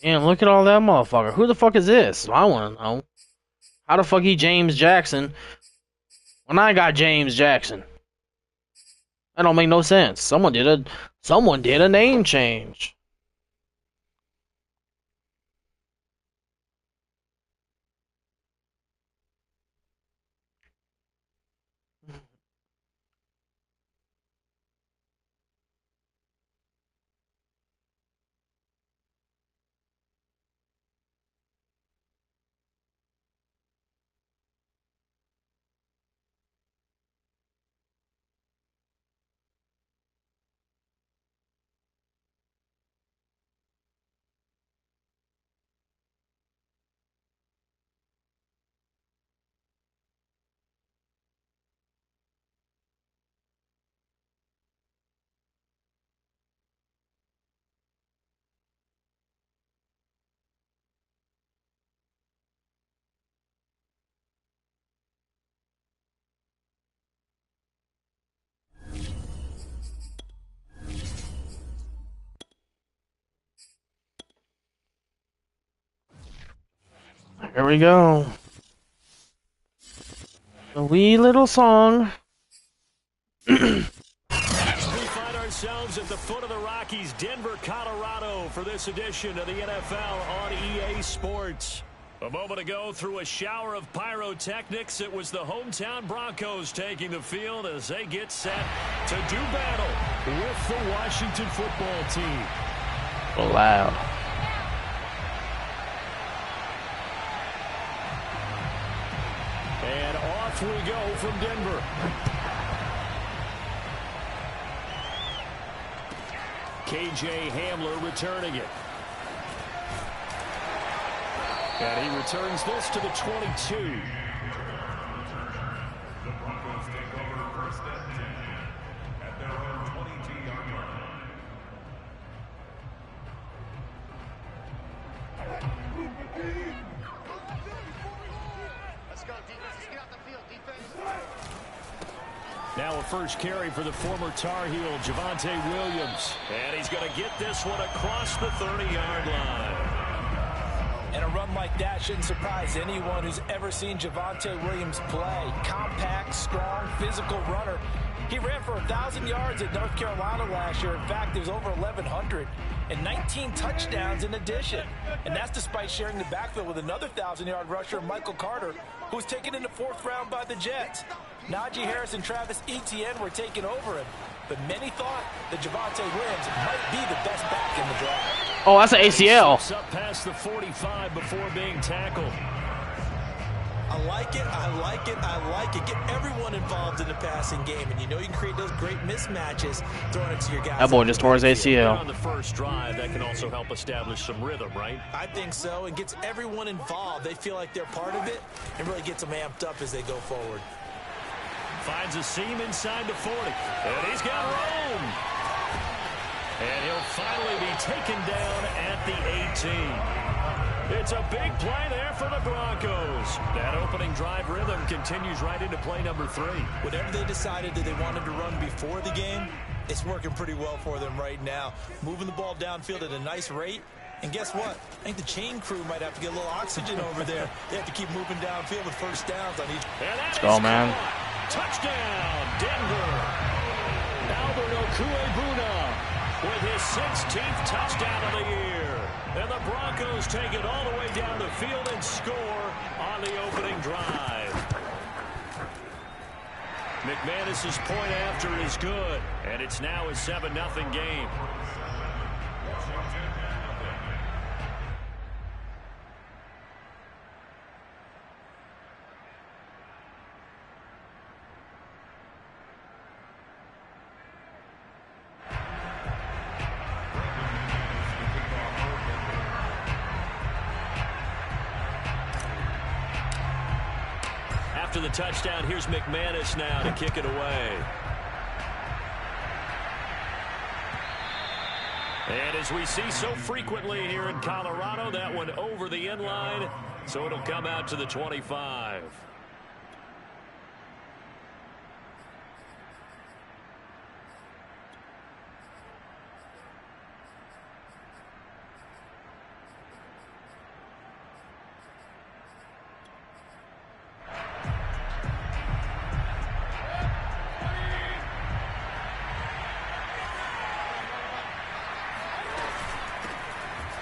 Damn, look at all that motherfucker. Who the fuck is this? I want to know. How the fuck he James Jackson when I got James Jackson? That don't make no sense. Someone did a name change. Here we go. A wee little song. We find ourselves at the foot of the Rockies, Denver, Colorado, for this edition of the NFL on EA Sports. A moment ago, through a shower of pyrotechnics, it was the hometown Broncos taking the field as they get set to do battle with the Washington football team. Loud. And off we go from Denver. KJ Hamler returning it. And he returns this to the 22. The Broncos take over first and 10 at their own 22-yard line. Let's go, defense. Let's get out the field, defense. Now a first carry for the former Tar Heel, Javonte Williams. And he's going to get this one across the 30-yard line. And a run like that shouldn't surprise anyone who's ever seen Javonte Williams play. Compact, strong, physical runner. He ran for 1,000 yards at North Carolina last year. In fact, it was over 1,100 and 19 touchdowns in addition. And that's despite sharing the backfield with another 1,000-yard rusher, Michael Carter, who was taken in the 4th round by the Jets. Najee Harris and Travis Etienne were taking over him. But many thought that Javonte Williams might be the best back in the draft. Oh, that's an ACL. Up past the 45 before being tackled. I like it, I like it, I like it. Get everyone involved in the passing game, and you know you can create those great mismatches throwing it to your guys. That boy just tore his ACL. On the first drive, that can also help establish some rhythm, right? I think so. It gets everyone involved. They feel like they're part of it, and really gets them amped up as they go forward. Finds a seam inside the 40, and he's got room. And he'll finally be taken down at the 18. It's a big play there for the Broncos. That opening drive rhythm continues right into play number 3. Whatever they decided that they wanted to run before the game, it's working pretty well for them right now. Moving the ball downfield at a nice rate. And guess what? I think the chain crew might have to get a little oxygen over there. They have to keep moving downfield with first downs on each. Let's go, man. Touchdown, Denver. Albert Okuebuna with his 16th touchdown of the year. And the Broncos take it all the way down the field and score on the opening drive. McManus's point after is good, and it's now a 7-0 game. After the touchdown, here's McManus now to kick it away. And as we see so frequently here in Colorado, that one over the end line, so it'll come out to the 25.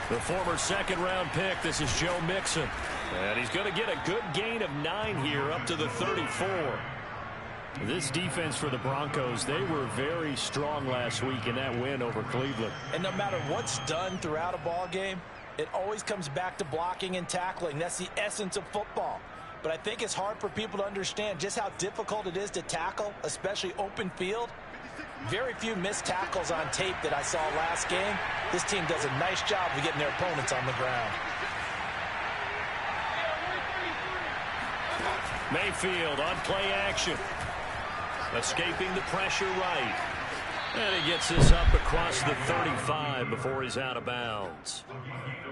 The former second-round pick, this is Joe Mixon. And he's going to get a good gain of 9 here up to the 34. This defense for the Broncos, they were very strong last week in that win over Cleveland. And no matter what's done throughout a ball game, it always comes back to blocking and tackling. That's the essence of football. But I think it's hard for people to understand just how difficult it is to tackle, especially open field. Very few missed tackles on tape that I saw last game. This team does a nice job of getting their opponents on the ground. Mayfield on play action. Escaping the pressure right. And he gets this up across the 35 before he's out of bounds.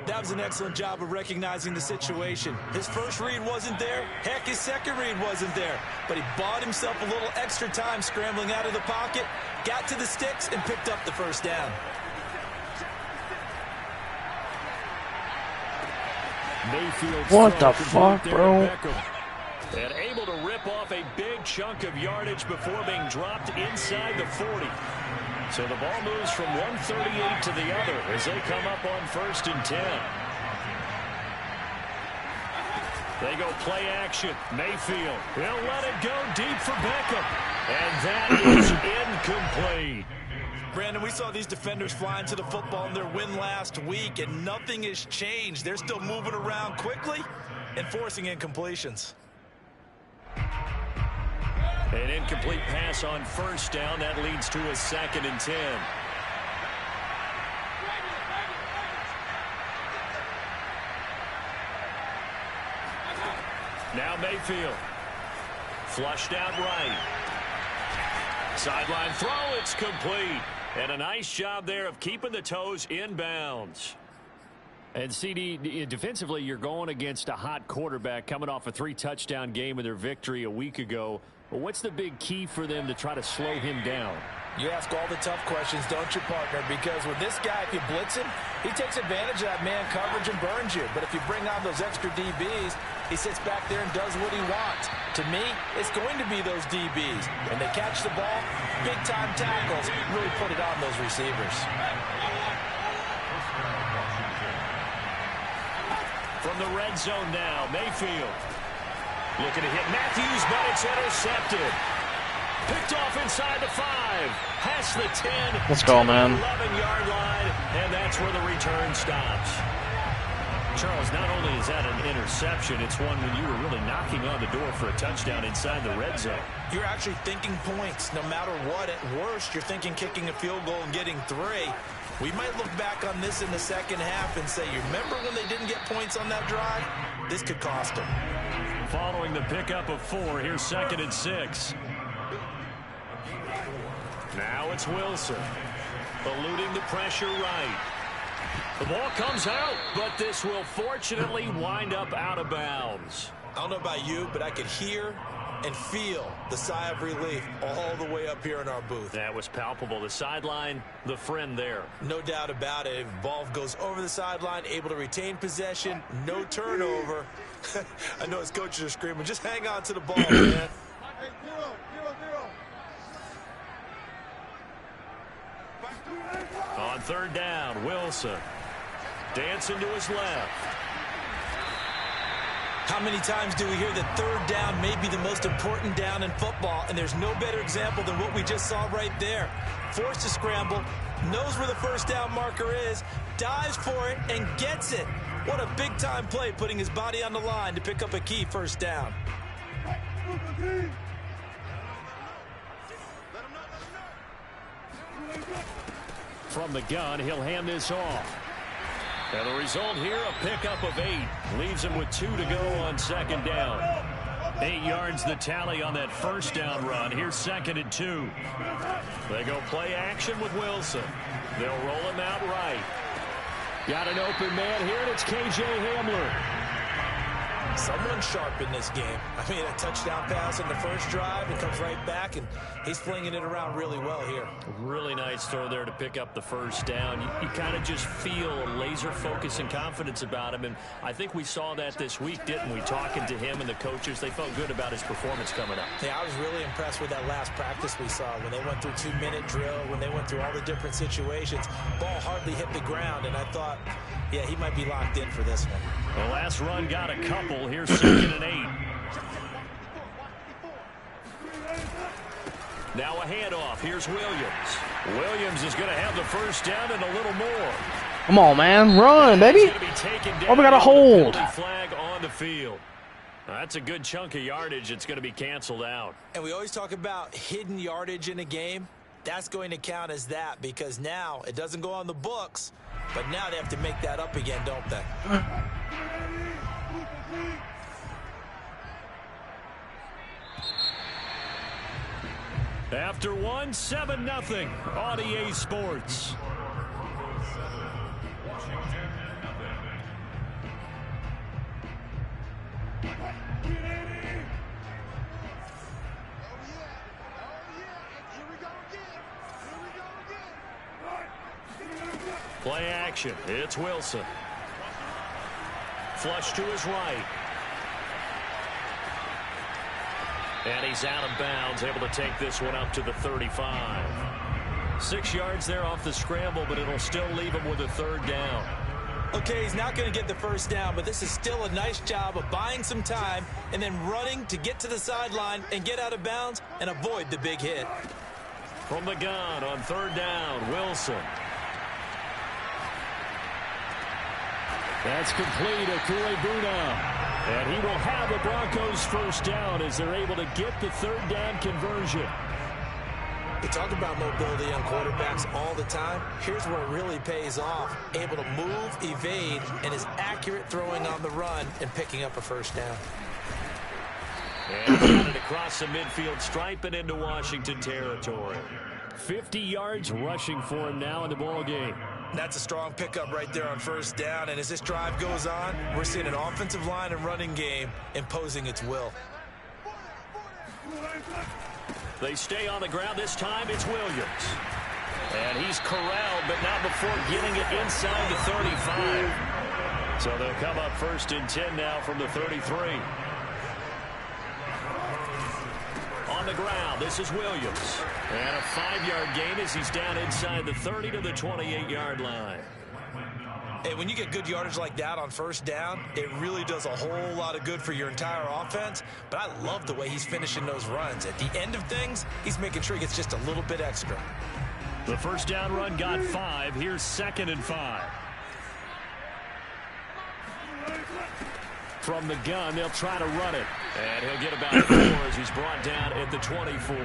That was an excellent job of recognizing the situation. His first read wasn't there. Heck, his second read wasn't there. But he bought himself a little extra time scrambling out of the pocket, got to the sticks, and picked up the first down. Mayfield. What the fuck, bro? And able to rip off a big chunk of yardage before being dropped inside the 40. So the ball moves from 138 to the other as they come up on 1st and 10. They go play action. Mayfield. He'll let it go deep for Beckham. And that is incomplete. Brandon, we saw these defenders flying to the football in their win last week, and nothing has changed. They're still moving around quickly and forcing incompletions. An incomplete pass on 1st down. That leads to a 2nd and 10. Now Mayfield. Flushed out right. Sideline throw. It's complete. And a nice job there of keeping the toes in bounds. And CD, defensively, you're going against a hot quarterback coming off a 3-touchdown game in their victory a week ago. Well, what's the big key for them to try to slow him down? You ask all the tough questions, don't you, partner? Because with this guy, if you blitz him, he takes advantage of that man coverage and burns you. But if you bring on those extra DBs, he sits back there and does what he wants. To me, it's going to be those DBs. When they catch the ball, big-time tackles really put it on those receivers. From the red zone now, Mayfield. Looking to hit Matthews, but it's intercepted. Picked off inside the 5. Past the 10. Let's go, man. 11-yard line, and that's where the return stops. Charles, not only is that an interception, it's one when you were really knocking on the door for a touchdown inside the red zone. You're actually thinking points. No matter what, at worst, you're thinking kicking a field goal and getting 3. We might look back on this in the second half and say, you remember when they didn't get points on that drive? This could cost them. Following the pickup of 4, here's 2nd and 6. Now it's Wilson. Eluding the pressure right. The ball comes out, but this will fortunately wind up out of bounds. I don't know about you, but I could hear and feel the sigh of relief all the way up here in our booth. That was palpable. The sideline, the friend there. No doubt about it. Ball goes over the sideline, able to retain possession, no turnover. I know his coaches are screaming, just hang on to the ball, man. On 3rd down, Wilson. Dancing to his left. How many times do we hear that 3rd down may be the most important down in football, and there's no better example than what we just saw right there. Forced to scramble, knows where the 1st down marker is, dives for it, and gets it. What a big-time play, putting his body on the line to pick up a key 1st down. From the gun, he'll hand this off. And the result here, a pickup of 8. Leaves him with 2 to go on 2nd down. 8 yards the tally on that 1st down run. Here's 2nd and 2. They go play action with Wilson. They'll roll him out right. Got an open man here, and it's K.J. Hamler. Someone sharp in this game. I mean, a touchdown pass on the first drive. It comes right back, and he's flinging it around really well here. Really nice throw there to pick up the 1st down. You kind of just feel a laser focus and confidence about him, and I think we saw that this week, didn't we? Talking to him and the coaches, they felt good about his performance coming up. Yeah, I was really impressed with that last practice we saw when they went through 2-minute drill, when they went through all the different situations. Ball hardly hit the ground, and I thought Yeah, he might be locked in for this one. The last run got a couple. Here's 2nd and 8. Now a handoff. Here's Williams. Williams is going to have the first down and a little more. Come on, man. Run, baby. Oh, we got a hold. Flag on the field. That's a good chunk of yardage. It's going to be canceled out. And we always talk about hidden yardage in a game. That's going to count as that because now it doesn't go on the books, but now they have to make that up again, don't they? After 7-0 on EA Sports. Play action. It's Wilson. Flush to his right. And he's out of bounds, able to take this one up to the 35. 6 yards there off the scramble, but it'll still leave him with a 3rd down. Okay, he's not going to get the first down, but this is still a nice job of buying some time and then running to get to the sideline and get out of bounds and avoid the big hit. From the gun on 3rd down, Wilson. That's complete, Akurebuna. And he will have the Broncos first down as they're able to get the 3rd down conversion. We talk about mobility on quarterbacks all the time. Here's where it really pays off. Able to move, evade, and is accurate throwing on the run and picking up a first down. And he's got it across the midfield stripe and into Washington territory. 50 yards rushing for him now in the ball game. That's a strong pickup right there on first down. And as this drive goes on, we're seeing an offensive line and running game imposing its will. They stay on the ground. This time it's Williams. And he's corralled, but not before getting it inside the 35. So they'll come up 1st and 10 now from the 33. On the ground, this is Williams. And a 5-yard gain as he's down inside the 30 to the 28-yard line. Hey, when you get good yardage like that on first down, it really does a whole lot of good for your entire offense. But I love the way he's finishing those runs. At the end of things, he's making sure he gets just a little bit extra. The first down run got 5. Here's 2nd and 5. From the gun, they'll try to run it. And he'll get about 4 as he's brought down at the 24.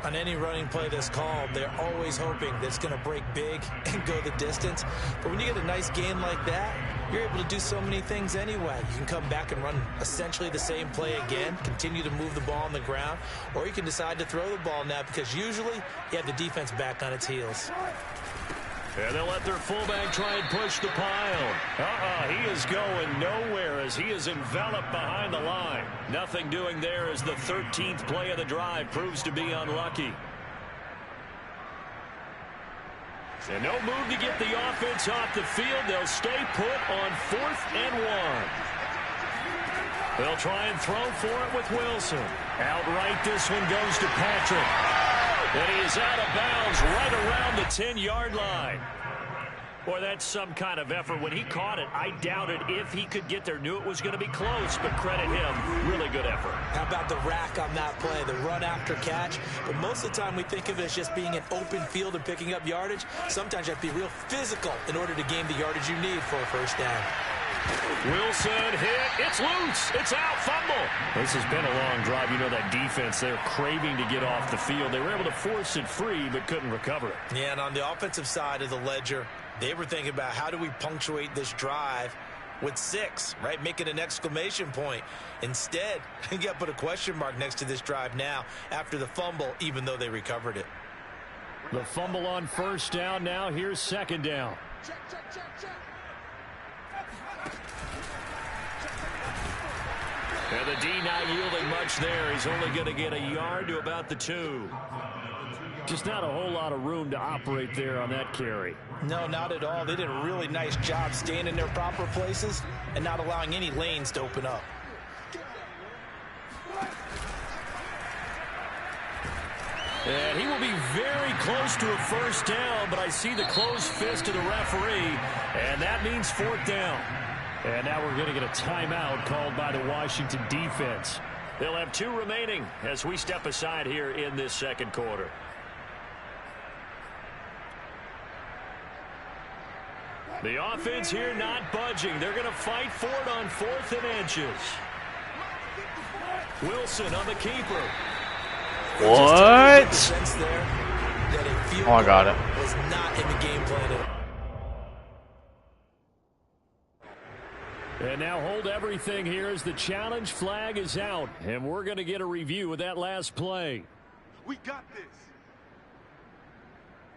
On any running play that's called, they're always hoping that it's going to break big and go the distance. But when you get a nice gain like that, you're able to do so many things anyway. You can come back and run essentially the same play again, continue to move the ball on the ground, or you can decide to throw the ball now because usually you have the defense back on its heels. And they'll let their fullback try and push the pile. He is going nowhere as he is enveloped behind the line. Nothing doing there as the 13th play of the drive proves to be unlucky. And no move to get the offense off the field. They'll stay put on 4th and 1. They'll try and throw for it with Wilson. Outright, this one goes to Patrick. And he is out of bounds right around the 10-yard line. Boy, that's some kind of effort. When he caught it, I doubted if he could get there. Knew it was going to be close, but credit him. Really good effort. How about the rack on that play, the run after catch? But most of the time we think of it as just being an open field and picking up yardage. Sometimes you have to be real physical in order to gain the yardage you need for a first down. Wilson hit. It's loose. It's out. Fumble. This has been a long drive. You know that defense, they're craving to get off the field. They were able to force it free, but couldn't recover it. Yeah, and on the offensive side of the ledger, they were thinking about how do we punctuate this drive with 6, right? Make it an exclamation point. Instead, you got to put a question mark next to this drive now after the fumble, even though they recovered it. The fumble on first down. Now here's 2nd down. Check, check, check, check. And the D not yielding much there. He's only going to get a yard to about the 2. Just not a whole lot of room to operate there on that carry. No, not at all. They did a really nice job staying in their proper places and not allowing any lanes to open up. And he will be very close to a first down, but I see the closed fist of the referee, and that means fourth down. And now we're going to get a timeout called by the Washington defense. They'll have 2 remaining as we step aside here in this second quarter. The offense here not budging. They're going to fight for it on 4th and inches. Wilson on the keeper. What? Oh, I got it. Was not in the game plan at all. And now hold everything here as the challenge flag is out. And we're going to get a review of that last play. We got this.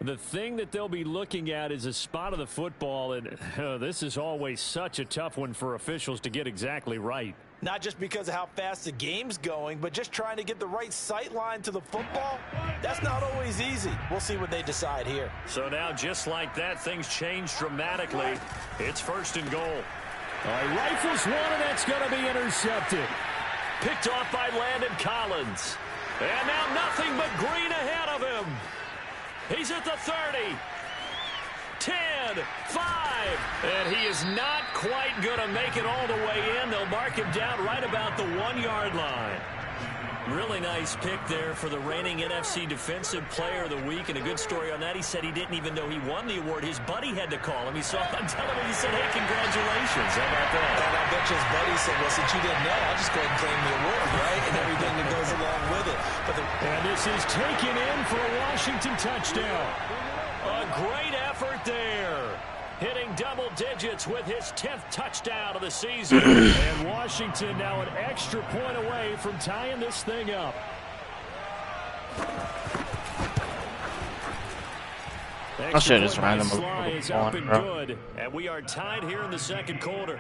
The thing that they'll be looking at is a spot of the football, and this is always such a tough one for officials to get exactly right. Not just because of how fast the game's going, but just trying to get the right sight line to the football. That's not always easy. We'll see what they decide here. So now, just like that, things change dramatically. It's 1st and goal. All right, rifles one, and that's going to be intercepted. Picked off by Landon Collins. And now nothing but green ahead of him. He's at the 30. 10, 5, and he is not quite going to make it all the way in. They'll mark him down right about the 1-yard line. Really nice pick there for the reigning NFC Defensive Player of the Week, and a good story on that. He said he didn't even know he won the award. His buddy had to call him. He saw it on television. He said, hey, congratulations. How about that? And I bet you his buddy said, well, since you didn't know, I'll just go ahead and claim the award, right? And everything that goes along with it. And this is taken in for a Washington touchdown. A great effort there. Hitting double digits with his 10th touchdown of the season. And Washington now an extra point away from tying this thing up. I should have just ran them is up and good, and we are tied here in the second quarter.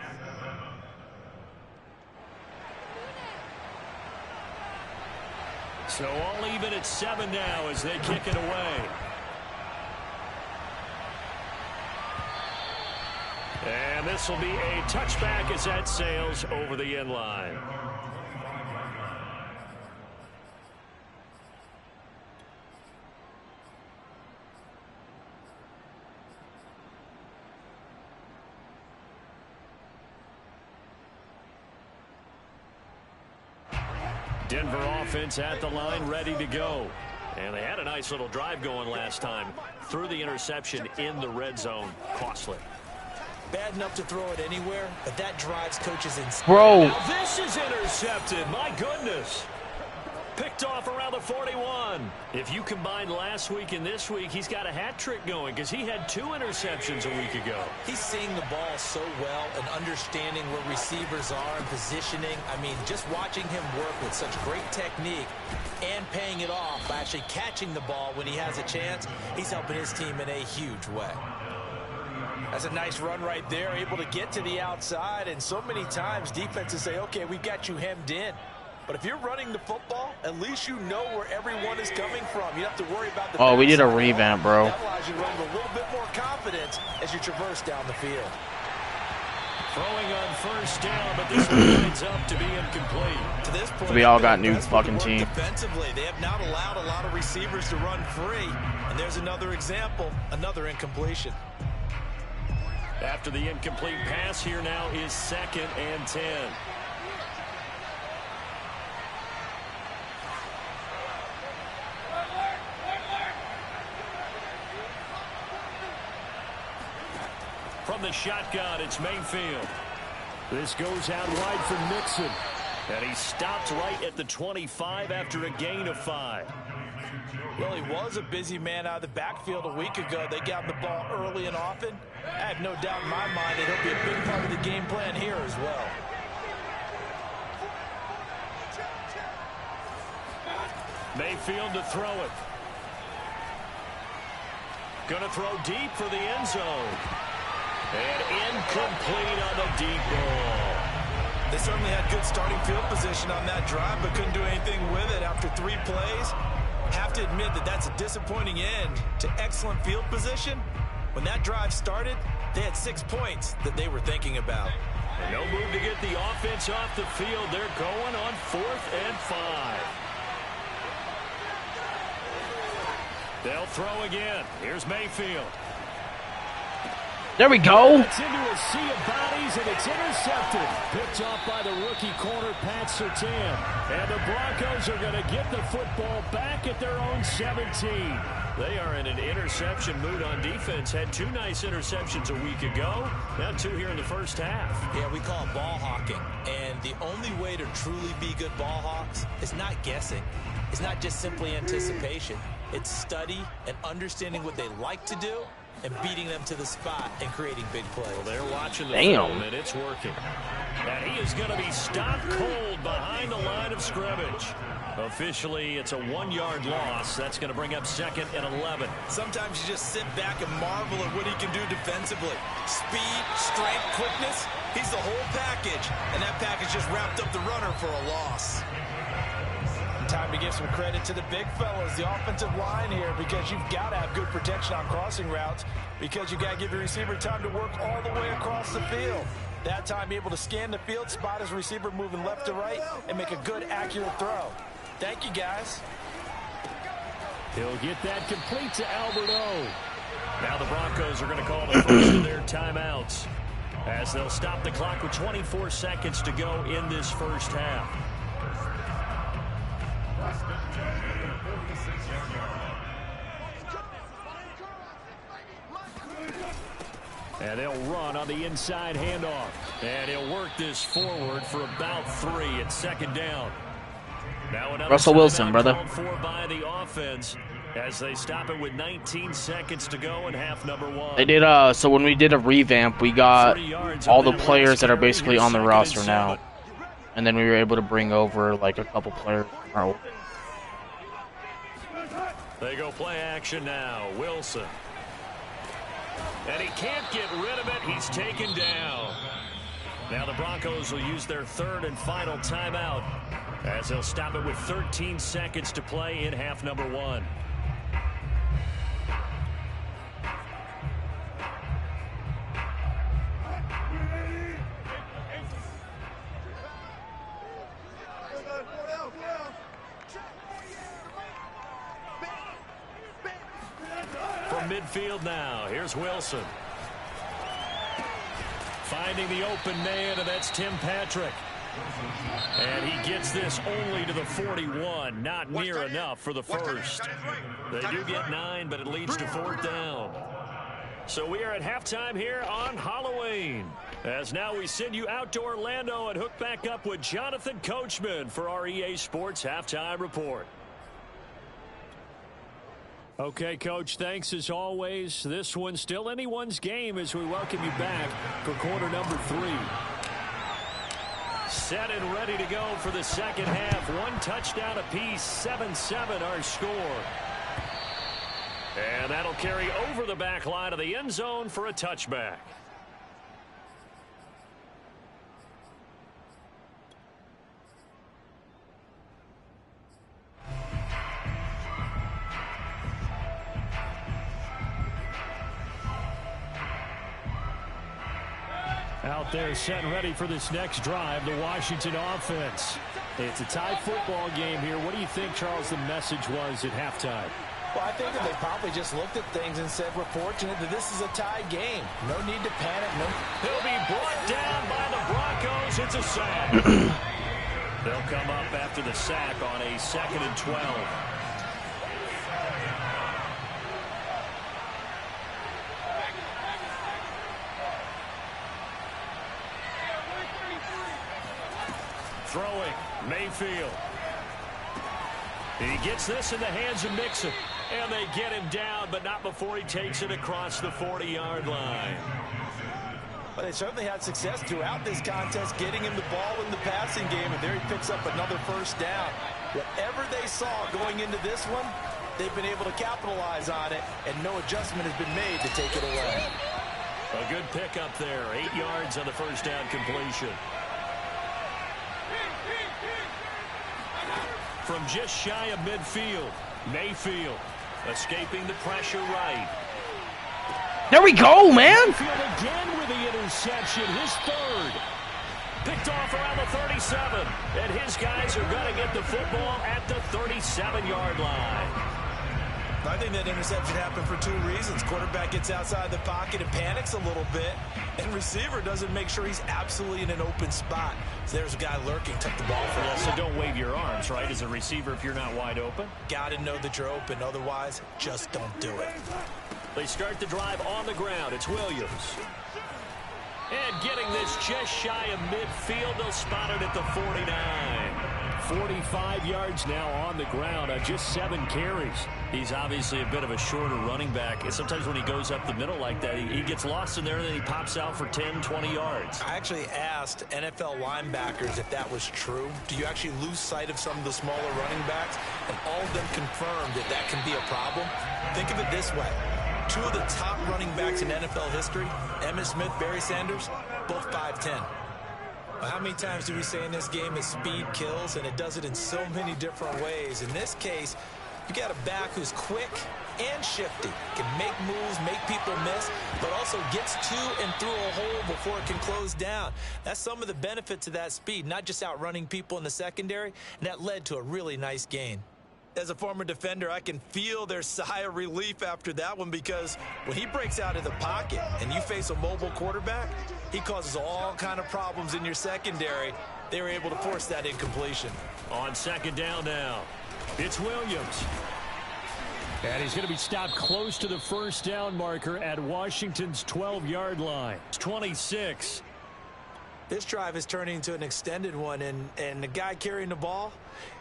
So all even at 7 now as they kick it away. And this will be a touchback as that sails over the end line. Denver offense at the line, ready to go. And they had a nice little drive going last time. Threw the interception in the red zone. Costly. Bad enough to throw it anywhere, but that drives coaches insane. Bro. Now this is intercepted. My goodness. Picked off around the 41. If you combine last week and this week, he's got a hat trick going because he had 2 interceptions a week ago. He's seeing the ball so well and understanding where receivers are and positioning. I mean, just watching him work with such great technique and paying it off by actually catching the ball when he has a chance, he's helping his team in a huge way. That's a nice run right there, able to get to the outside, and so many times defenses say, okay, we've got you hemmed in. But if you're running the football, at least you know where everyone is coming from. You don't have to worry about the Oh, we did a revamp, bro. That allows you to run with a little bit more confidence as you traverse down the field. Throwing on first down, but this one winds up to be incomplete. To this point, We all got new fucking team. Defensively, they have not allowed a lot of receivers to run free. And there's another example, another incompletion. After the incomplete pass, here now is 2nd and 10. From the shotgun, it's Mayfield. This goes out wide for Nixon. And he stopped right at the 25 after a gain of 5. Well, he was a busy man out of the backfield a week ago. They got the ball early and often. I have no doubt in my mind that he'll be a big part of the game plan here as well. Mayfield to throw it. Gonna throw deep for the end zone. And incomplete on the deep ball. They certainly had good starting field position on that drive, but couldn't do anything with it after 3 plays. Have to admit that that's a disappointing end to excellent field position. When that drive started, they had 6 points that they were thinking about. No move to get the offense off the field. They're going on 4th and 5. They'll throw again. Here's Mayfield. There we go. It's into a sea of bodies, and it's intercepted. Picked off by the rookie corner, Pat Surtain. And the Broncos are going to get the football back at their own 17. They are in an interception mood on defense. Had 2 nice interceptions a week ago. Now 2 here in the first half. Yeah, we call it ball hawking. And the only way to truly be good ball hawks is not guessing. It's not just simply anticipation. It's study and understanding what they like to do and beating them to the spot and creating big plays. Well, they're watching the film, and it's working. And he is going to be stopped cold behind the line of scrimmage. Officially, it's a 1-yard loss. That's going to bring up second and 11. Sometimes you just sit back and marvel at what he can do defensively. Speed, strength, quickness, he's the whole package. And that package just wrapped up the runner for a loss. Time to give some credit to the big fellas, the offensive line here, because you've got to have good protection on crossing routes, because you've got to give your receiver time to work all the way across the field. That time, be able to scan the field, spot his receiver moving left to right, and make a good, accurate throw. Thank you, guys. He'll get that complete to Albert O. Now the Broncos are going to call the first of their timeouts as they'll stop the clock with 24 seconds to go in this first half. And they'll run on the inside handoff. And he'll work this forward for about 3 at second down. Now Russell Wilson, brother. Called for by the offense as they stop it with 19 seconds to go in half number 1. They did so when we did a revamp, we got all the players that are basically on the roster now. And then we were able to bring over like a couple players. They go play action now. Wilson. And he can't get rid of it. He's taken down. Now the Broncos will use their 3rd and final timeout as they'll stop it with 13 seconds to play in half number 1. From midfield now, here's Wilson. Finding the open man, and that's Tim Patrick. And he gets this only to the 41. Not near enough for the first. They do get 9, but it leads to 4th down. So we are at halftime here on Halloween. As now we send you out to Orlando and hook back up with Jonathan Coachman for our EA Sports Halftime Report. Okay, Coach, thanks as always. This one's still anyone's game as we welcome you back for quarter number 3. Set and ready to go for the second half. 1 touchdown apiece, 7-7 our score. And that'll carry over the back line of the end zone for a touchback. Out there set and ready for this next drive, the Washington offense. It's a tie football game here. What do you think, Charles, the message was at halftime? Well, I think that they probably just looked at things and said, we're fortunate that this is a tie game. No need to panic. He'll be brought down by the Broncos. It's a sack. They'll come up after the sack on a 2nd and 12. Throwing, Mayfield. He gets this in the hands of Mixon. And they get him down, but not before he takes it across the 40-yard line. But they certainly had success throughout this contest, getting him the ball in the passing game, and there he picks up another first down. Whatever they saw going into this one, they've been able to capitalize on it, and no adjustment has been made to take it away. A good pickup there, 8 yards on the first down completion. From just shy of midfield, Mayfield escaping the pressure right. There we go, man. Mayfield again with the interception, his 3rd. Picked off around the 37, and his guys are going to get the football at the 37-yard line. I think that interception happened for 2 reasons. Quarterback gets outside the pocket and panics a little bit, and receiver doesn't make sure he's absolutely in an open spot. So there's a guy lurking, took the ball for him. So don't wave your arms, right, as a receiver if you're not wide open. Got to know that you're open. Otherwise, just don't do it. They start the drive on the ground. It's Williams. And getting this just shy of midfield. They'll spot it at the 49. 45 yards now on the ground on just 7 carries. He's obviously a bit of a shorter running back. And sometimes when he goes up the middle like that, he gets lost in there and then he pops out for 10, 20 yards. I actually asked NFL linebackers if that was true. Do you actually lose sight of some of the smaller running backs? And all of them confirmed that that can be a problem. Think of it this way. 2 of the top running backs in NFL history, Emmitt Smith, Barry Sanders, both 5'10". Well, how many times do we say in this game that speed kills, and it does it in so many different ways? In this case, you got a back who's quick and shifty, can make moves, make people miss, but also gets to and through a hole before it can close down. That's some of the benefits of that speed, not just outrunning people in the secondary, and that led to a really nice gain. As a former defender, I can feel their sigh of relief after that one, because when he breaks out of the pocket and you face a mobile quarterback, he causes all kind of problems in your secondary. They were able to force that incompletion. On second down now, it's Williams. And he's going to be stopped close to the first down marker at Washington's 12-yard line. It's 26. This drive is turning into an extended one, and the guy carrying the ball,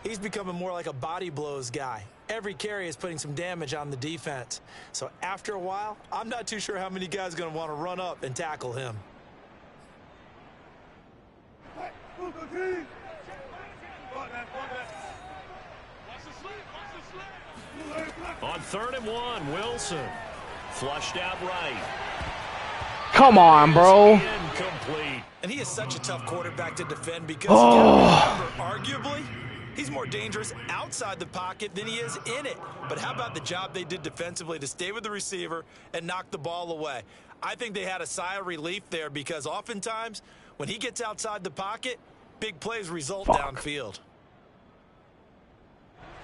he's becoming more like a body blows guy. Every carry is putting some damage on the defense. So after a while, I'm not too sure how many guys are going to want to run up and tackle him. On 3rd and 1, Wilson flushed out right. Come on, bro. Incomplete. And he is such a tough quarterback to defend because, remember, arguably, he's more dangerous outside the pocket than he is in it. But how about the job they did defensively to stay with the receiver and knock the ball away? I think they had a sigh of relief there, because oftentimes when he gets outside the pocket, big plays result downfield.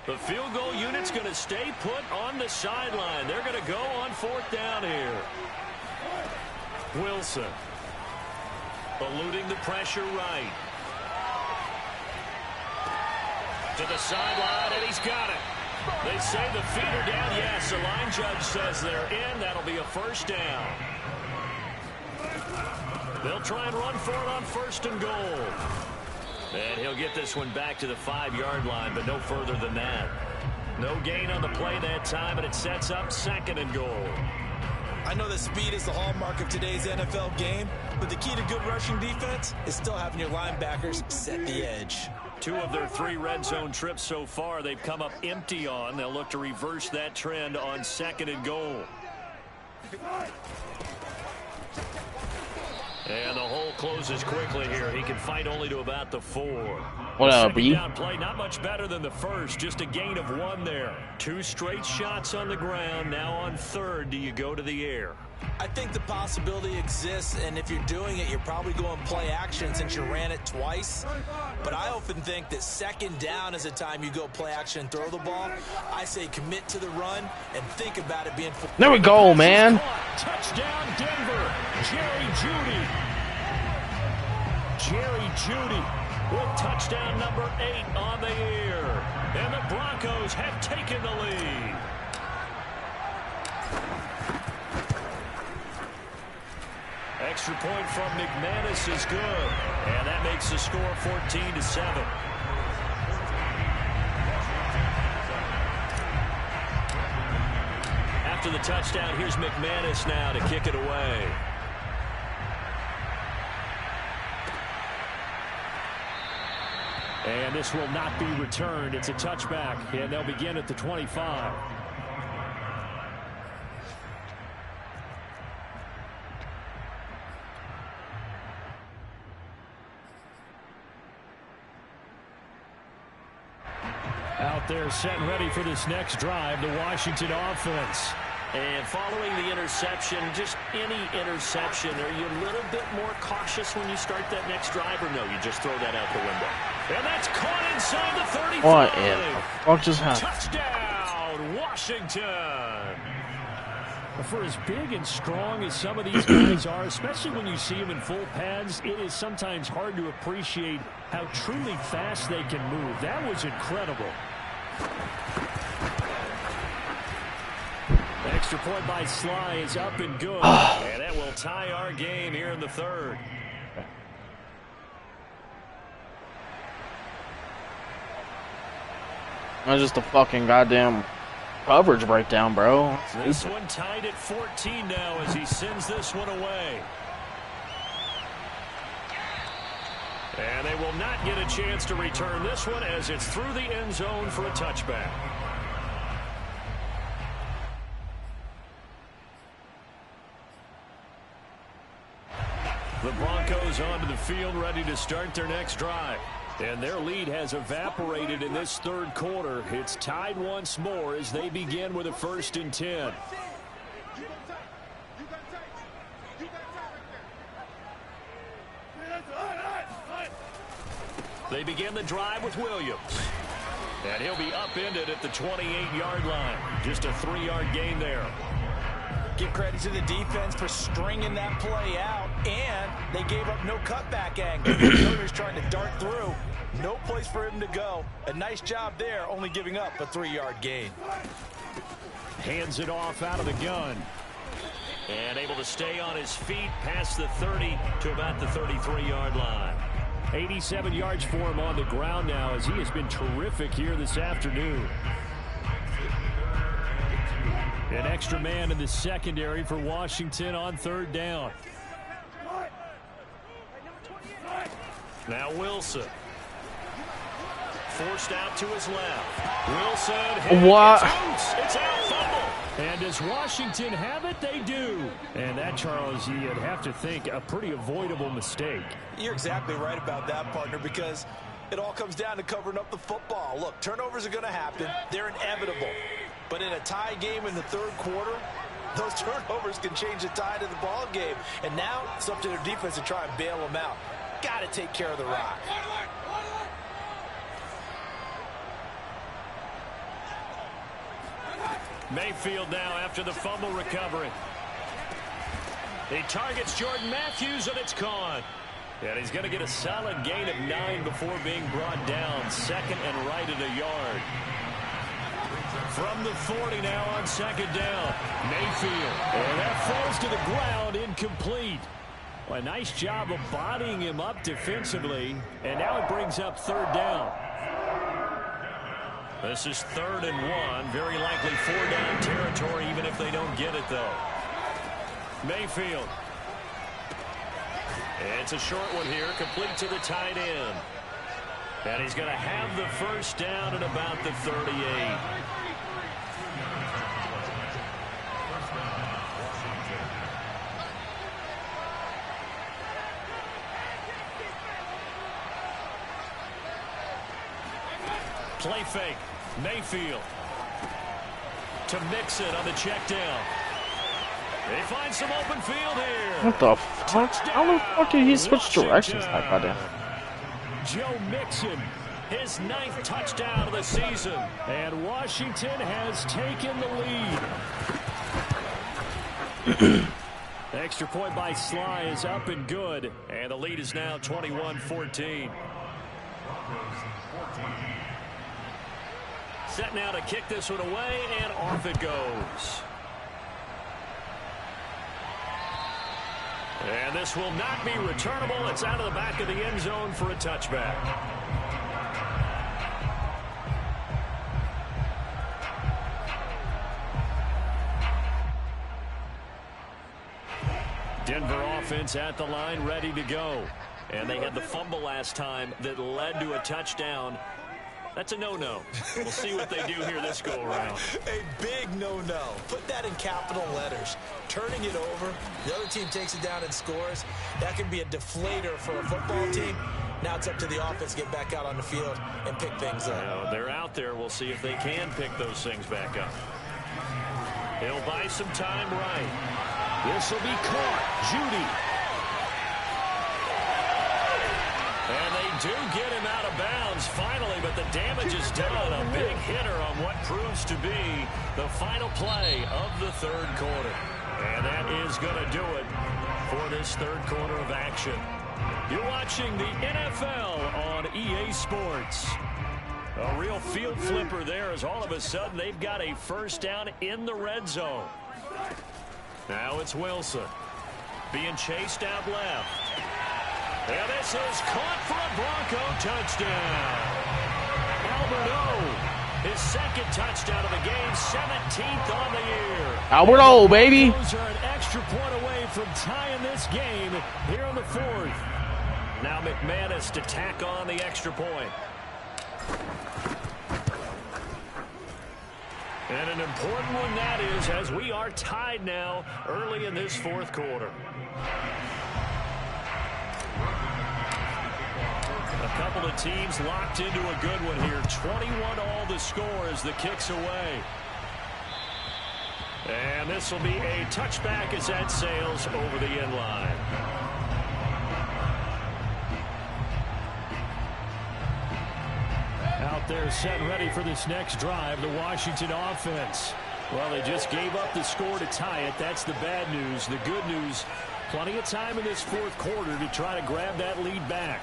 The field goal unit's going to stay put on the sideline. They're going to go on 4th down here. Wilson eluding the pressure right. To the sideline, and he's got it. They say the feet are down. Yes, the line judge says they're in. That'll be a first down. They'll try and run for it on 1st and goal. And he'll get this one back to the 5-yard line, but no further than that. No gain on the play that time, and it sets up 2nd and goal. I know that speed is the hallmark of today's NFL game, but the key to good rushing defense is still having your linebackers set the edge. 2 of their 3 red zone trips so far, they've come up empty on. They'll look to reverse that trend on 2nd and goal. And the hole closes quickly here. He can fight only to about the 4. What up, B? Down play, not much better than the first. Just a gain of 1 there. 2 straight shots on the ground. Now on 3rd, do you go to the air? I think the possibility exists, and if you're doing it, you're probably going play action since you ran it twice. But I often think that 2nd down is a time you go play action and throw the ball. I say commit to the run and think about it being... There we go, man. Touchdown, Denver. Jerry Jeudy. Jerry Jeudy with touchdown number 8 on the year. And the Broncos have taken the lead. Extra point from McManus is good. And that makes the score 14-7. After the touchdown, here's McManus now to kick it away. And this will not be returned. It's a touchback, and they'll begin at the 25. Out there set and ready for this next drive, the Washington offense. And following the interception, just any interception, are you a little bit more cautious when you start that next drive, or no, you just throw that out the window? And that's caught inside the 35. What in the fuck just happened? Touchdown, down, Washington. For as big and strong as some of these guys are, especially when you see them in full pads, it is sometimes hard to appreciate how truly fast they can move. That was incredible. Extra point by Sly is up and good. And that will tie our game here in the third. That's just a fucking goddamn coverage breakdown, bro. This one tied at 14 now as he sends this one away. And they will not get a chance to return this one as it's through the end zone for a touchback. The Broncos onto the field ready to start their next drive. And their lead has evaporated in this third quarter. It's tied once more as they begin with a 1st and 10. They begin the drive with Williams. And he'll be upended at the 28-yard line. Just a 3-yard gain there. Give credit to the defense for stringing that play out, and they gave up no cutback angle. Turner's trying to dart through. No place for him to go. A nice job there, only giving up a 3-yard gain. Hands it off out of the gun. And able to stay on his feet past the 30 to about the 33-yard line. 87 yards for him on the ground now as he has been terrific here this afternoon. An extra man in the secondary for Washington on 3rd down. Now Wilson. Forced out to his left. Wilson. What? It's out, fumble. And does Washington have it? They do. And that, Charles, you'd have to think a pretty avoidable mistake. You're exactly right about that, partner, because it all comes down to covering up the football. Look, turnovers are going to happen. They're inevitable. But in a tie game in the third quarter, those turnovers can change the tide of the ball game. And now it's up to their defense to try and bail them out. Got to take care of the rock. Mayfield now after the fumble recovery. He targets Jordan Matthews, and it's caught. And he's going to get a solid gain of 9 before being brought down. 2nd and right at a yard. From the 40 now on 2nd down. Mayfield. And that falls to the ground, incomplete. Well, a nice job of bodying him up defensively. And now it brings up 3rd down. This is 3rd and 1. Very likely 4-down territory, even if they don't get it, though. Mayfield. It's a short one here, complete to the tight end. And he's going to have the 1st down at about the 38. Play fake. Mayfield. To Mixon on the check down. They find some open field here. What the fuck? How the fuck did he switch directions like goddamn? Joe Mixon, his 9th touchdown of the season. And Washington has taken the lead. Extra point by Sly is up and good. And the lead is now 21-14. Set now to kick this one away, and off it goes. And this will not be returnable. It's out of the back of the end zone for a touchback. Denver offense at the line, ready to go. And they had the fumble last time that led to a touchdown. That's a no-no. We'll see what they do here this go-around. A big no-no. Put that in capital letters. Turning it over, the other team takes it down and scores. That can be a deflator for a football team. Now it's up to the offense to get back out on the field and pick things up. Now, they're out there. We'll see if they can pick those things back up. He'll buy some time right. This will be caught. Judy. And they do get him out of bounds finally, but the damage is done. A big hitter on what proves to be the final play of the third quarter. And that is going to do it for this third quarter of action. You're watching the NFL on EA Sports. A real field flipper there as all of a sudden they've got a first down in the red zone. Now it's Wilson being chased out left. And this is caught for a Bronco touchdown. Albert O, his second touchdown of the game, 17th on the year. Albert O, baby. Those are an extra point away from tying this game here in the fourth. Now McManus to tack on the extra point. And an important one that is, as we are tied now early in this fourth quarter. A couple of teams locked into a good one here. 21-all the score as the kick's away. And this will be a touchback as that sails over the end line. Out there set ready for this next drive, the Washington offense. Well, they just gave up the score to tie it. That's the bad news. The good news, plenty of time in this fourth quarter to try to grab that lead back.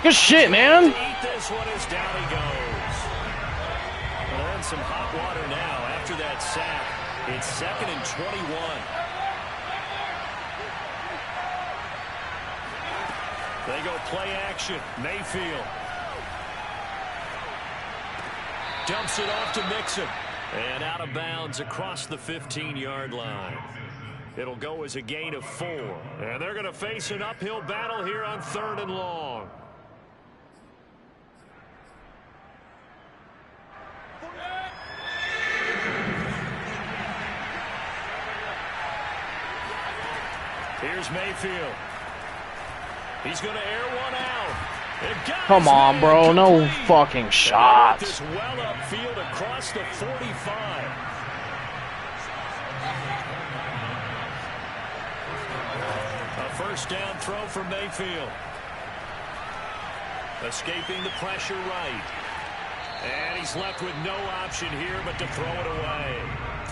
Good shit, man. Eat this one as down he goes. Well, they're in some hot water now after that sack. It's 2nd and 21. They go play action. Mayfield. Dumps it off to Mixon. And out of bounds across the 15-yard line. It'll go as a gain of 4. And they're going to face an uphill battle here on 3rd and long. Here's Mayfield. He's going to air one out. Come on, bro. No fucking shots. This well upfield across the 45. A first down throw for Mayfield. Escaping the pressure right. And he's left with no option here but to throw it away.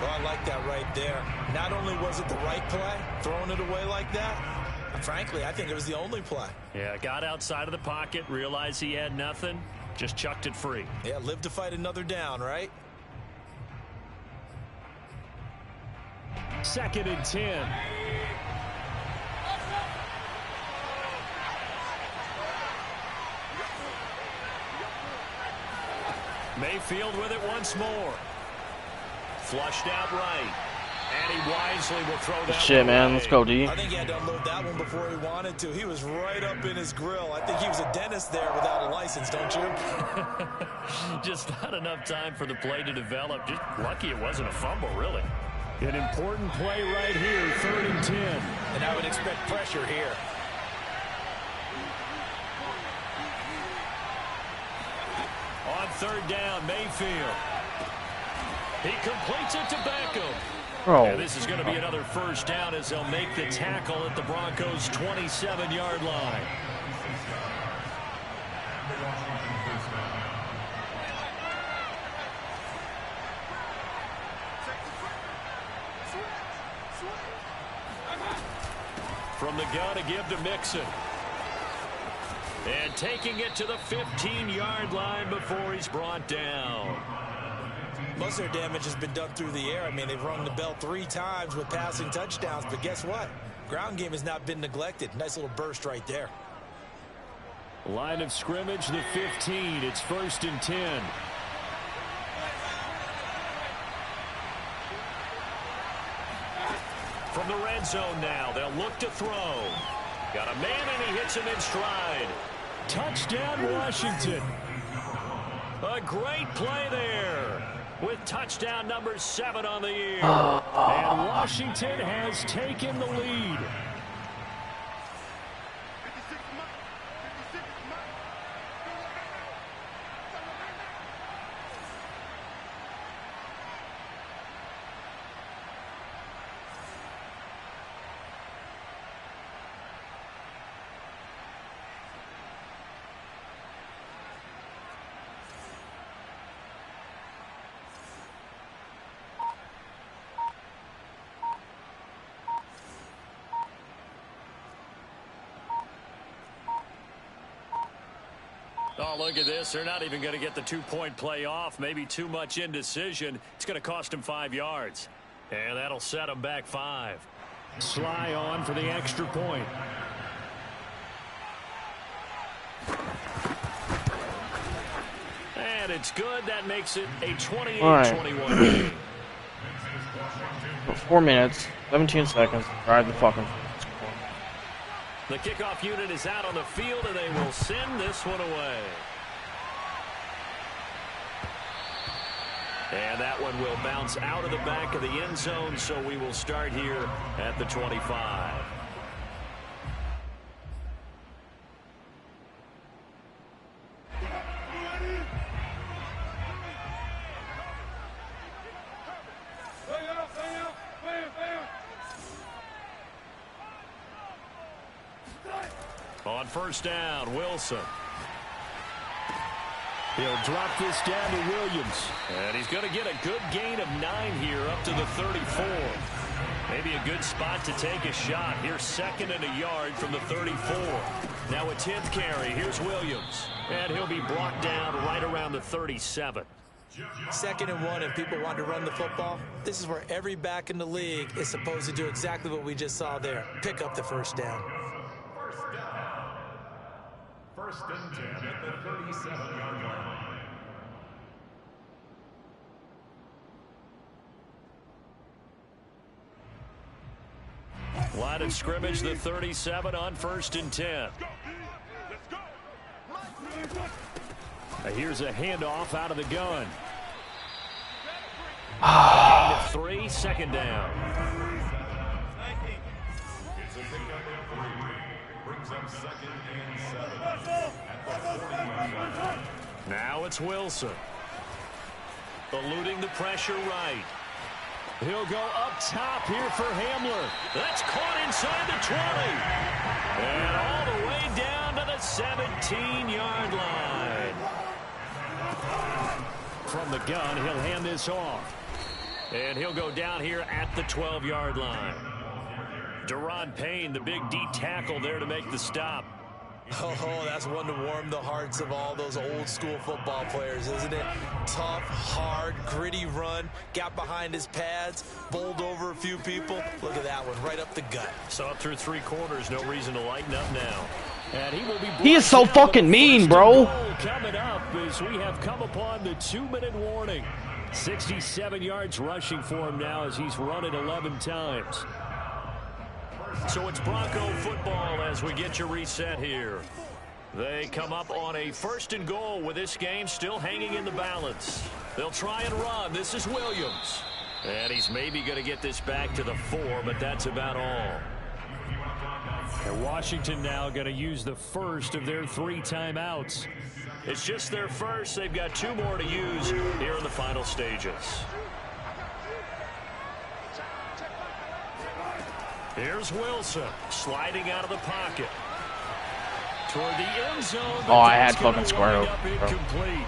Well, I like that right there. Not only was it the right play, throwing it away like that, frankly, I think it was the only play. Yeah, got outside of the pocket, realized he had nothing, just chucked it free. Yeah, live to fight another down, right? 2nd and 10. Mayfield with it once more. Flushed out right. And he wisely will throw that. Shit, man. Let's go, D. I think he had to unload that one before he wanted to. He was right up in his grill. I think he was a dentist there without a license, don't you? Just not enough time for the play to develop. Just lucky it wasn't a fumble, really. An important play right here, 3rd and 10. And I would expect pressure here. On 3rd down, Mayfield. He completes it to Beckham. Oh. And this is going to be another first down as they'll make the tackle at the Broncos' 27-yard line. From the gun to give to Mixon. And taking it to the 15-yard line before he's brought down. Most of their damage has been done through the air. I mean, they've rung the bell 3 times with passing touchdowns, but guess what? Ground game has not been neglected. Nice little burst right there. Line of scrimmage, the 15. It's 1st and 10. From the red zone now, they'll look to throw. Got a man, and he hits him in stride. Touchdown, Washington. A great play there with touchdown number 7 on the year. And Washington has taken the lead. Oh, look at this. They're not even going to get the two-point play off. Maybe too much indecision. It's going to cost them 5 yards. And that'll set them back 5. Sly on for the extra point. And it's good. That makes it a 28-21 game. 4 minutes, 17 seconds. Ride the fucking. The kickoff unit is out on the field, and they will send this one away. And that one will bounce out of the back of the end zone, so we will start here at the 25. On first down, Wilson. He'll drop this down to Williams. And he's going to get a good gain of 9 here up to the 34. Maybe a good spot to take a shot. Here's 2nd and a yard from the 34. Now a 10th carry. Here's Williams. And he'll be brought down right around the 37. 2nd and 1, if people want to run the football, this is where every back in the league is supposed to do exactly what we just saw there. Pick up the first down. First and 10 at the 37-yard line. Line of scrimmage, the 37 on 1st and 10. Here's a handoff out of the gun. Gain of 3, 2nd down. It's a pickup of 3. Brings up 2nd and 7 at the 40-yard line. Now it's Wilson. Eluding the pressure right. He'll go up top here for Hamler. That's caught inside the 20. And all the way down to the 17-yard line. From the gun, he'll hand this off. And he'll go down here at the 12-yard line. Deron Payne, the big D tackle there to make the stop. Oh, that's one to warm the hearts of all those old school football players, isn't it? Tough, hard, gritty run, got behind his pads, bowled over a few people. Look at that one, right up the gut. So up through 3 quarters, no reason to lighten up now. And he will be He is so fucking mean, bro. Coming up as we have come upon the 2-minute warning. 67 yards rushing for him now as he's run it 11 times. So it's Bronco football as we get you reset here. They come up on a 1st and goal with this game still hanging in the balance. They'll try and run. This is Williams. And he's maybe going to get this back to the 4, but that's about all. And Washington now going to use the first of their 3 timeouts. It's just their first. They've got 2 more to use here in the final stages. Here's Wilson sliding out of the pocket. Toward the end zone. Oh, I had fucking square up. Incomplete.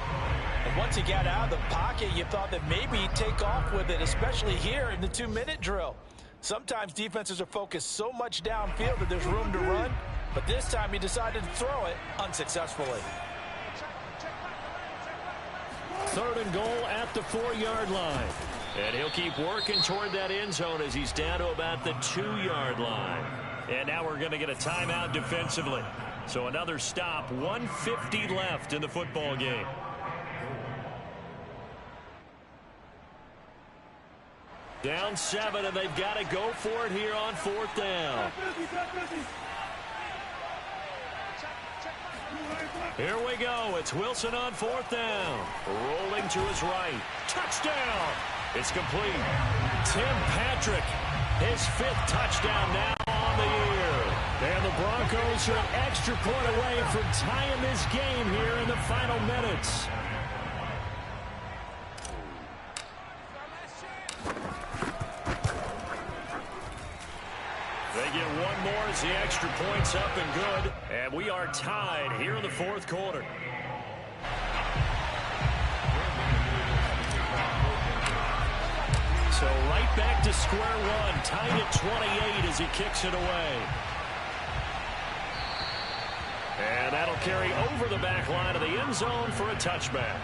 And once he got out of the pocket, you thought that maybe he'd take off with it, especially here in the 2-minute drill. Sometimes defenses are focused so much downfield that there's room to run, but this time he decided to throw it unsuccessfully. 3rd and goal at the 4-yard line. And he'll keep working toward that end zone as he's down to about the 2-yard line. And now we're going to get a timeout defensively. So another stop, 1:50 left in the football game. Down 7, and they've got to go for it here on 4th down. Here we go. It's Wilson on 4th down. Rolling to his right. Touchdown. It's complete. Tim Patrick, his 5th touchdown now on the year. And the Broncos are an extra point away from tying this game here in the final minutes. They get one more as the extra point's up and good. And we are tied here in the 4th quarter. So right back to square one, tied at 28 as he kicks it away. And that'll carry over the back line of the end zone for a touchback.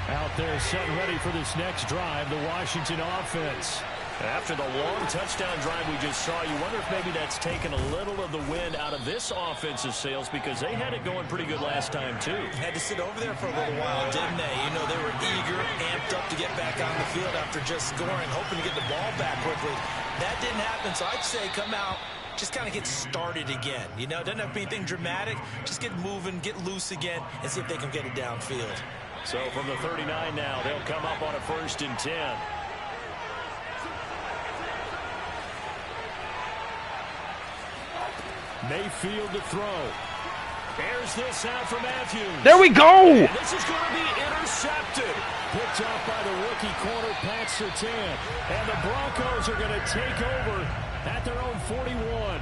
Out there set ready for this next drive, the Washington offense. After the long touchdown drive we just saw, you wonder if maybe that's taken a little of the wind out of this offensive sails, because they had it going pretty good last time, too. Had to sit over there for a little while, didn't they? You know, they were eager, amped up to get back on the field after just scoring, hoping to get the ball back quickly. That didn't happen, so I'd say come out, just kind of get started again. You know, it doesn't have to be anything dramatic. Just get moving, get loose again, and see if they can get it downfield. So from the 39 now, they'll come up on a 1st and 10. Mayfield to throw. Here's this out for Matthews. There we go! And this is going to be intercepted. Picked off by the rookie corner, Pat Surtain. And the Broncos are going to take over at their own 41.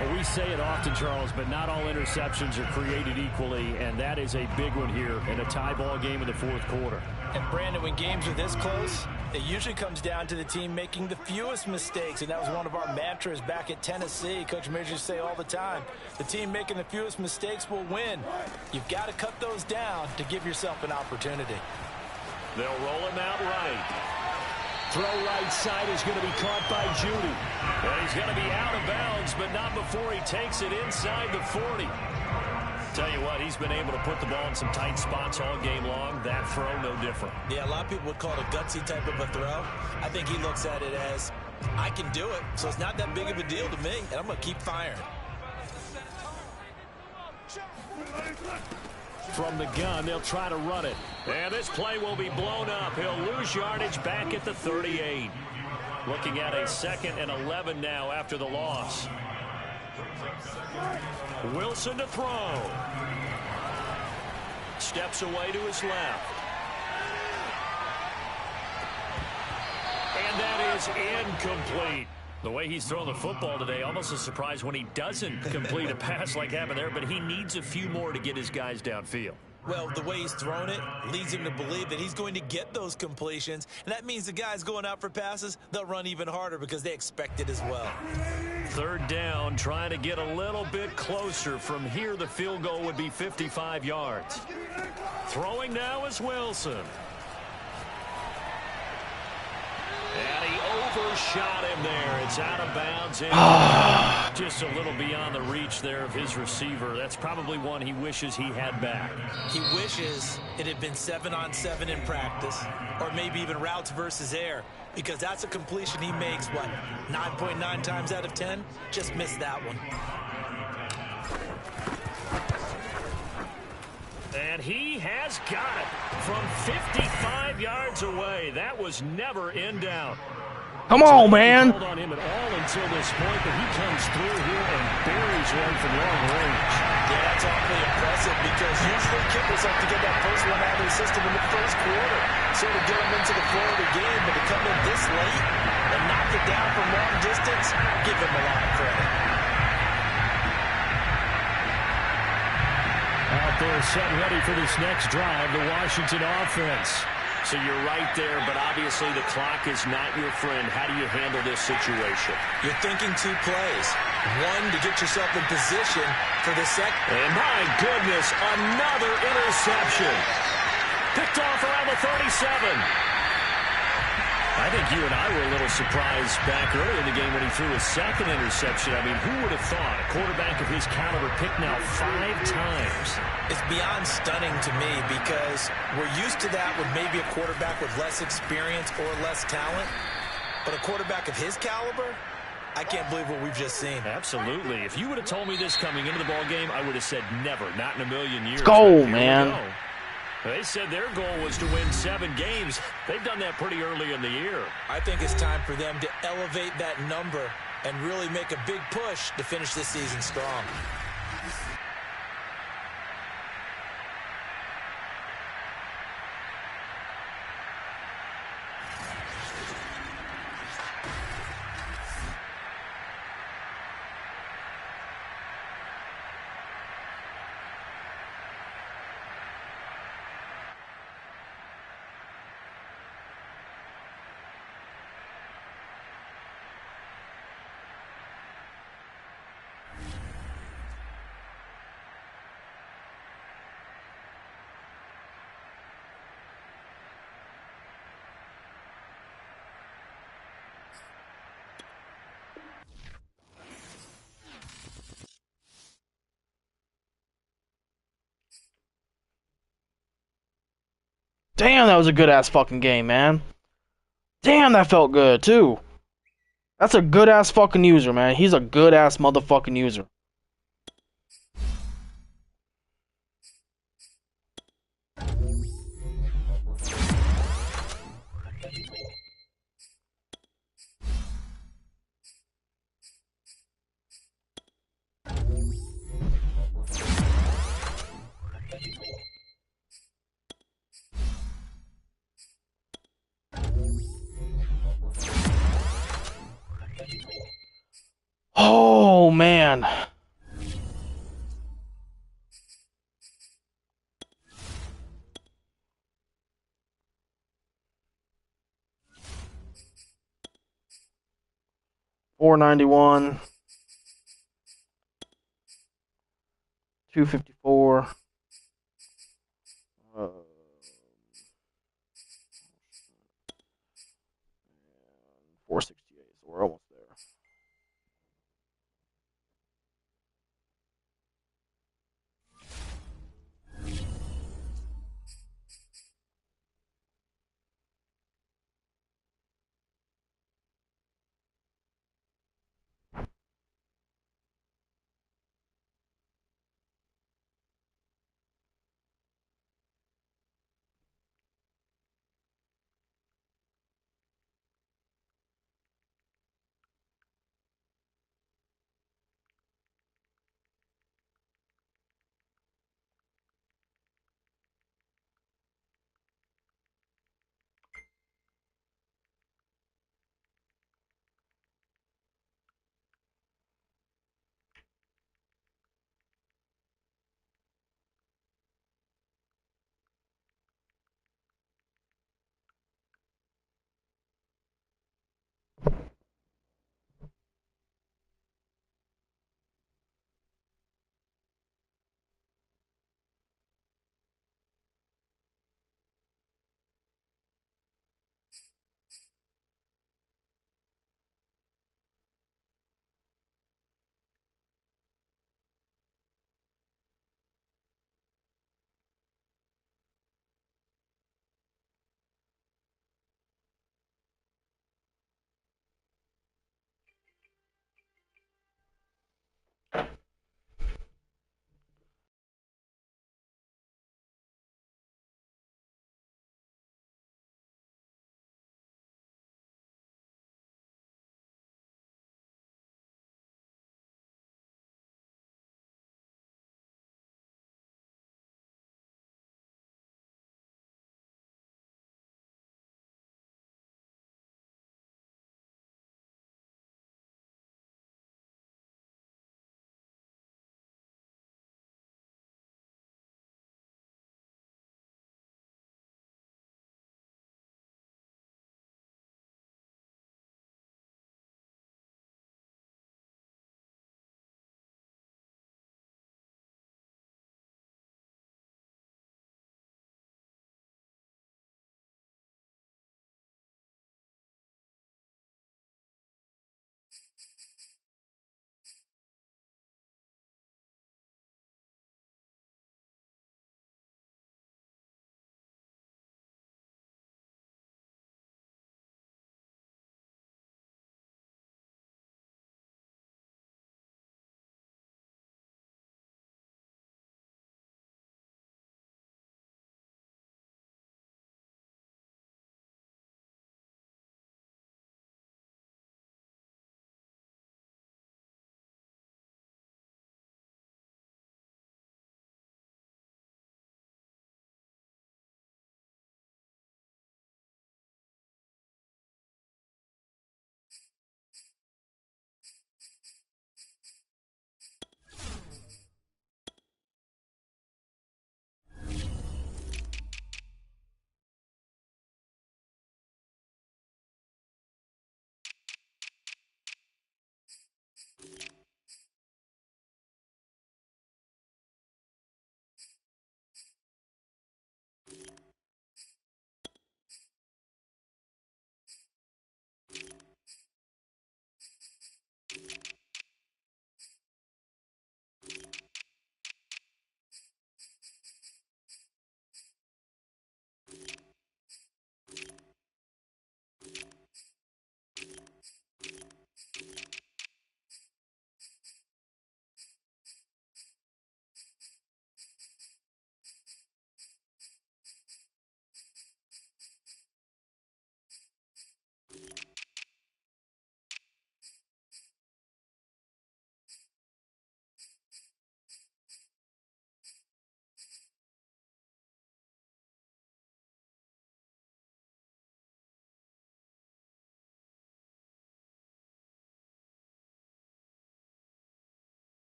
Well, we say it often, Charles, but not all interceptions are created equally, and that is a big one here in a tie ball game in the 4th quarter. And Brandon, when games are this close, it usually comes down to the team making the fewest mistakes, and that was one of our mantras back at Tennessee. Coach Mears used to say all the time, the team making the fewest mistakes will win. You've got to cut those down to give yourself an opportunity. They'll roll him out right. Throw right side is going to be caught by Judy. And he's going to be out of bounds, but not before he takes it inside the 40. Tell you what, he's been able to put the ball in some tight spots all game long. That throw, no different. Yeah, a lot of people would call it a gutsy type of a throw. I think he looks at it as, I can do it, so it's not that big of a deal to me, and I'm going to keep firing. From the gun, they'll try to run it. And this play will be blown up. He'll lose yardage back at the 38. Looking at a 2nd and 11 now after the loss. Wilson to throw. Steps away to his left. And that is incomplete. The way he's throwing the football today, almost a surprise when he doesn't complete a pass like happened there, but he needs a few more to get his guys downfield. Well, the way he's thrown it leads him to believe that he's going to get those completions, and that means the guys going out for passes, they'll run even harder because they expect it as well. 3rd down, trying to get a little bit closer. From here, the field goal would be 55 yards. Throwing now is Wilson. And he overshot him there. It's out of bounds. Just a little beyond the reach there of his receiver. That's probably one he wishes he had back. He wishes it had been 7-on-7 in practice, or maybe even routes versus air, because that's a completion he makes, what, 9.9 times out of 10? Just missed that one. And he has got it from 55 yards away. That was never in doubt. Come on, man. Called on him at all until this point, but he comes through here and buries one from long range. Yeah, that's awfully impressive because usually kickers have to get that first one out of the system in the 1st quarter, sort of get them into the flow of the game, but to come in this late and knock it down from long distance, give him a lot of credit. Out there set ready for this next drive, the Washington offense. So you're right there, but obviously the clock is not your friend. How do you handle this situation? You're thinking 2 plays. One, to get yourself in position for the second. And my goodness, another interception. Picked off around the 37. I think you and I were a little surprised back early in the game when he threw his 2nd interception. I mean, who would have thought a quarterback of his caliber picked now 5 times? It's beyond stunning to me because we're used to that with maybe a quarterback with less experience or less talent. But a quarterback of his caliber, I can't believe what we've just seen. Absolutely. If you would have told me this coming into the ball game, I would have said never, not in a million years. Let's go, man. They said their goal was to win 7 games. They've done that pretty early in the year. I think it's time for them to elevate that number and really make a big push to finish this season strong. Damn, that was a good ass fucking game, man. Damn, that felt good too. That's a good ass fucking user, man. He's a good ass motherfucking user. Oh man. $491, $254, 468. So we're almost there.